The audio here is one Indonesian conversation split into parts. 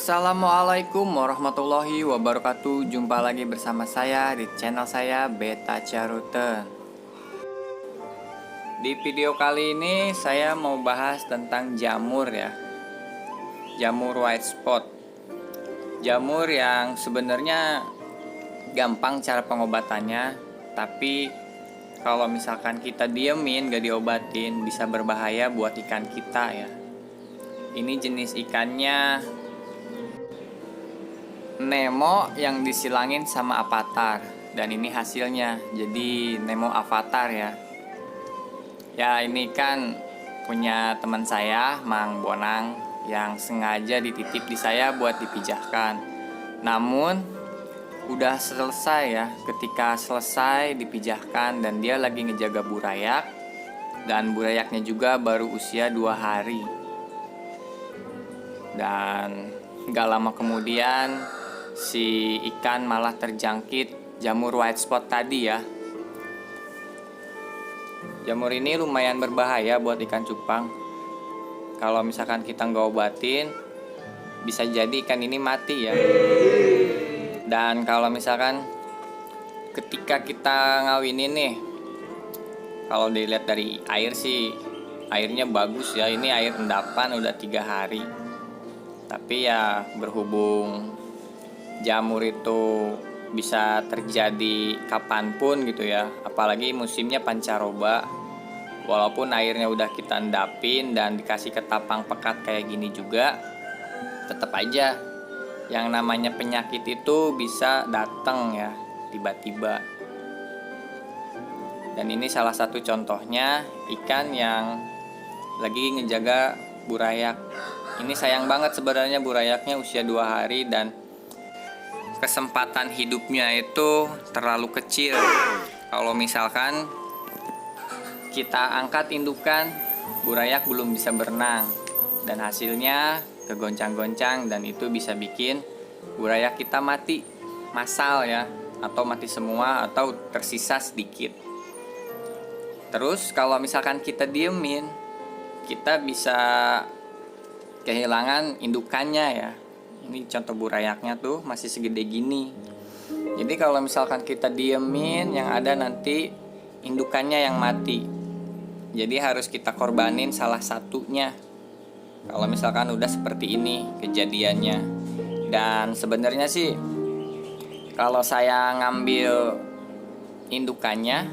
Assalamualaikum warahmatullahi wabarakatuh. Jumpa lagi bersama saya di channel saya Beta Caruten. Di video kali ini saya mau bahas tentang jamur ya. Jamur white spot. Jamur yang sebenarnya gampang cara pengobatannya, tapi kalau misalkan kita diemin gak diobatin bisa berbahaya buat ikan kita ya. Ini jenis ikannya Nemo yang disilangin sama Avatar. Dan ini hasilnya, jadi Nemo Avatar ya. Ya ini kan punya teman saya, Mang Bonang, yang sengaja dititip di saya buat dipijahkan. Namun udah selesai ya. Ketika selesai dipijahkan dan dia lagi ngejaga burayak, dan burayaknya juga baru usia 2 hari. Dan gak lama kemudian si ikan malah terjangkit jamur white spot tadi ya. Jamur ini lumayan berbahaya buat ikan cupang. Kalau misalkan kita nggak obatin, bisa jadi ikan ini mati ya. Dan kalau misalkan ketika kita ngawinin nih, kalau dilihat dari air sih, airnya bagus ya. Ini air endapan udah 3 hari. Tapi ya berhubung jamur itu bisa terjadi kapanpun gitu ya, apalagi musimnya pancaroba. Walaupun airnya udah kita endapin dan dikasih ketapang pekat kayak gini juga, tetap aja yang namanya penyakit itu bisa datang ya tiba-tiba. Dan ini salah satu contohnya ikan yang lagi ngejaga burayak. Ini sayang banget sebenarnya, burayaknya usia 2 hari dan kesempatan hidupnya itu terlalu kecil. Kalau misalkan kita angkat indukan, burayak belum bisa berenang dan hasilnya kegoncang-goncang, dan itu bisa bikin burayak kita mati massal ya, atau mati semua atau tersisa sedikit. Terus kalau misalkan kita diemin, kita bisa kehilangan indukannya ya. Ini contoh burayaknya tuh masih segede gini. Jadi kalau misalkan kita diemin, yang ada nanti indukannya yang mati. Jadi harus kita korbanin salah satunya kalau misalkan udah seperti ini kejadiannya. Dan sebenarnya sih kalau saya ngambil indukannya,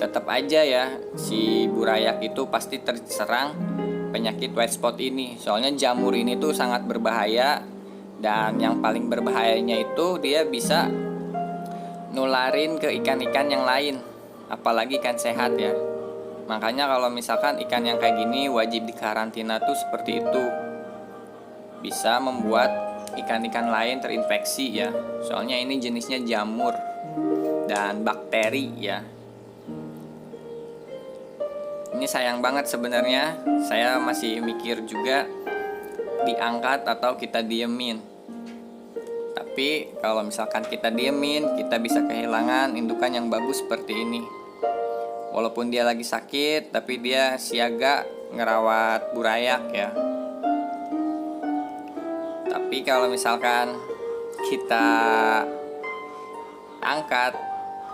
tetap aja ya si burayak itu pasti terserang penyakit white spot ini. Soalnya jamur ini tuh sangat berbahaya, dan yang paling berbahayanya itu dia bisa nularin ke ikan-ikan yang lain, apalagi ikan sehat ya. Makanya kalau misalkan ikan yang kayak gini wajib dikarantina tuh seperti itu. Bisa membuat ikan-ikan lain terinfeksi ya. Soalnya ini jenisnya jamur dan bakteri ya. Ini sayang banget sebenarnya. Saya masih mikir juga diangkat atau kita diemin. Tapi kalau misalkan kita diemin, kita bisa kehilangan indukan yang bagus seperti ini. Walaupun dia lagi sakit, tapi dia siaga ngerawat burayak ya. Tapi kalau misalkan kita angkat,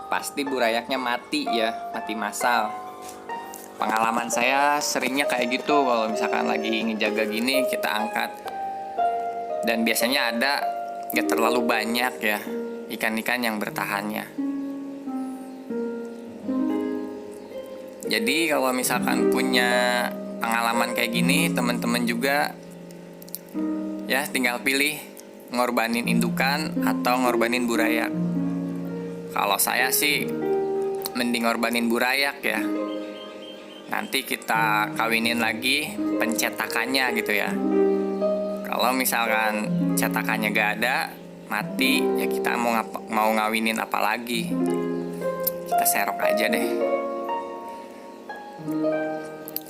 pasti burayaknya mati ya, mati massal. Pengalaman saya seringnya kayak gitu. Kalau misalkan lagi ngejaga gini, kita angkat, dan biasanya ada gak terlalu banyak ya ikan-ikan yang bertahannya. Jadi kalau misalkan punya pengalaman kayak gini, teman-teman juga ya tinggal pilih ngorbanin indukan atau ngorbanin burayak. Kalau saya sih mending ngorbanin burayak ya. Nanti kita kawinin lagi pencetakannya gitu ya. Kalau misalkan cetakannya gak ada, mati ya, kita mau ngawinin apa lagi? Kita serok aja deh.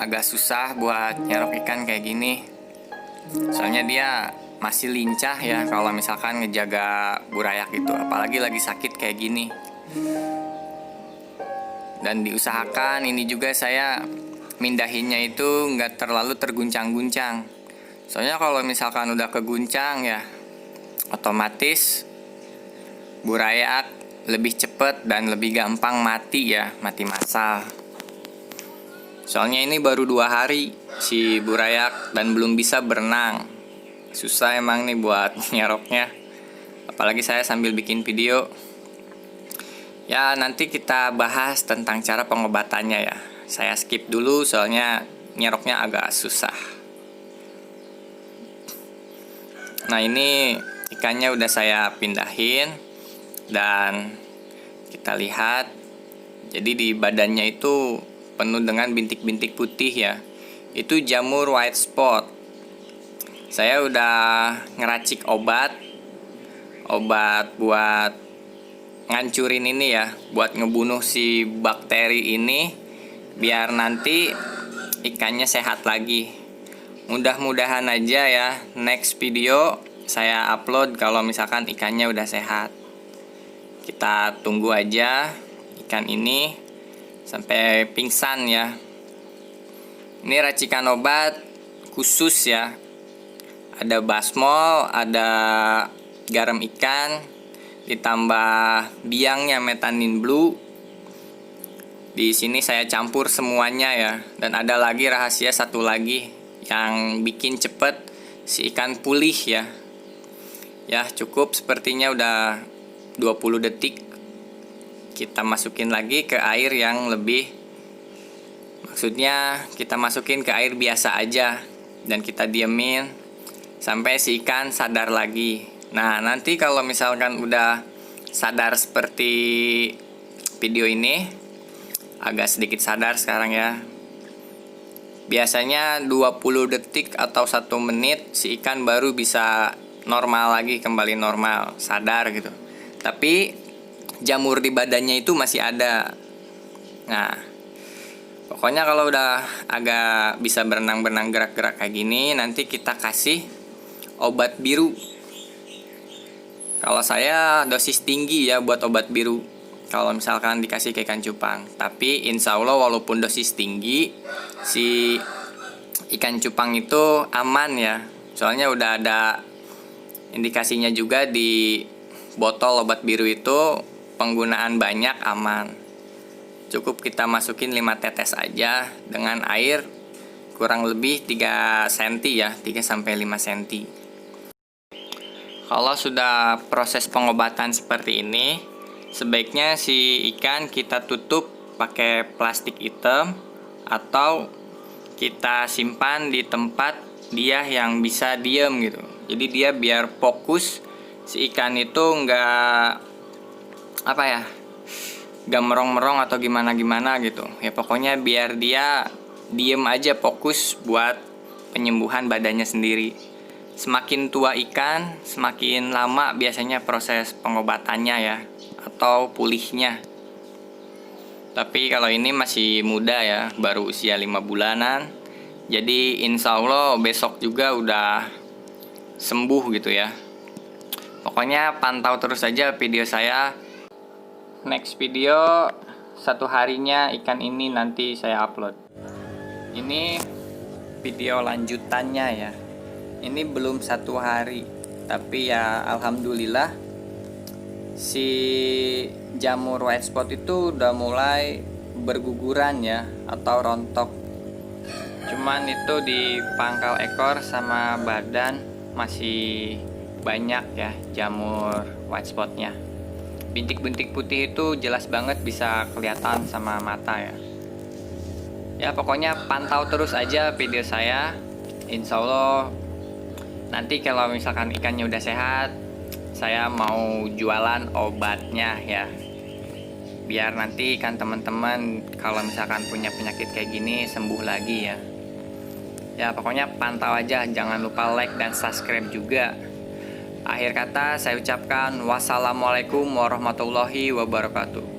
Agak susah buat nyerok ikan kayak gini. Soalnya dia masih lincah ya kalau misalkan ngejaga burayak itu, apalagi lagi sakit kayak gini. Dan diusahakan ini juga saya mindahinnya itu nggak terlalu terguncang-guncang. Soalnya kalau misalkan udah keguncang ya, otomatis burayak lebih cepet dan lebih gampang mati ya, mati massal. Soalnya ini baru 2 hari si burayak dan belum bisa berenang. Susah emang nih buat nyeroknya. Apalagi saya sambil bikin video. Ya nanti kita bahas tentang cara pengobatannya ya. Saya skip dulu soalnya nyeroknya agak susah. Nah ini ikannya udah saya pindahin. Dan kita lihat, jadi di badannya itu penuh dengan bintik-bintik putih ya. Itu jamur white spot. Saya udah ngeracik obat buat ngancurin ini ya, buat ngebunuh si bakteri ini biar nanti ikannya sehat lagi. Mudah-mudahan aja ya, next video saya upload kalau misalkan ikannya udah sehat. Kita tunggu aja ikan ini sampai pingsan ya. Ini racikan obat khusus ya. Ada basmol, ada garam ikan, ditambah biangnya metanin blue. Di sini saya campur semuanya ya. Dan ada lagi rahasia satu lagi yang bikin cepet si ikan pulih ya. Ya cukup, sepertinya udah 20 detik. Kita masukin lagi ke air yang lebih, maksudnya kita masukin ke air biasa aja dan kita diemin sampai si ikan sadar lagi. Nah nanti kalau misalkan udah sadar seperti video ini, agak sedikit sadar sekarang ya, biasanya 20 detik atau 1 menit si ikan baru bisa normal lagi, kembali normal, sadar gitu. Tapi jamur di badannya itu masih ada. Nah, pokoknya kalau udah agak bisa berenang-berenang, gerak-gerak kayak gini, nanti kita kasih obat biru. Kalau saya dosis tinggi ya buat obat biru, kalau misalkan dikasih ke ikan cupang. Tapi insya Allah walaupun dosis tinggi, si ikan cupang itu aman ya. Soalnya udah ada indikasinya juga di botol obat biru itu, penggunaan banyak aman. Cukup kita masukin 5 tetes aja dengan air kurang lebih 3 cm ya, 3-5 cm. Kalau sudah proses pengobatan seperti ini, sebaiknya si ikan kita tutup pakai plastik hitam atau kita simpan di tempat dia yang bisa diem gitu. Jadi dia biar fokus, si ikan itu nggak merong-merong atau gimana-gimana gitu ya. Pokoknya biar dia diem aja, fokus buat penyembuhan badannya sendiri. Semakin tua ikan, semakin lama biasanya proses pengobatannya ya, atau pulihnya. Tapi kalau ini masih muda ya, baru usia 5 bulanan. Jadi insya Allah besok juga udah sembuh gitu ya. Pokoknya pantau terus aja video saya. Next video 1 harinya ikan ini nanti saya upload. Ini video lanjutannya ya. Ini belum 1 hari, tapi ya alhamdulillah si jamur white spot itu udah mulai berguguran ya, atau rontok. Cuman itu di pangkal ekor sama badan masih banyak ya jamur white spotnya. Bintik-bintik putih itu jelas banget bisa kelihatan sama mata ya. Ya pokoknya pantau terus aja video saya. Insya Allah nanti kalau misalkan ikannya udah sehat, saya mau jualan obatnya ya. Biar nanti kan teman-teman kalau misalkan punya penyakit kayak gini sembuh lagi ya. Ya pokoknya pantau aja, jangan lupa like dan subscribe juga. Akhir kata saya ucapkan wassalamualaikum warahmatullahi wabarakatuh.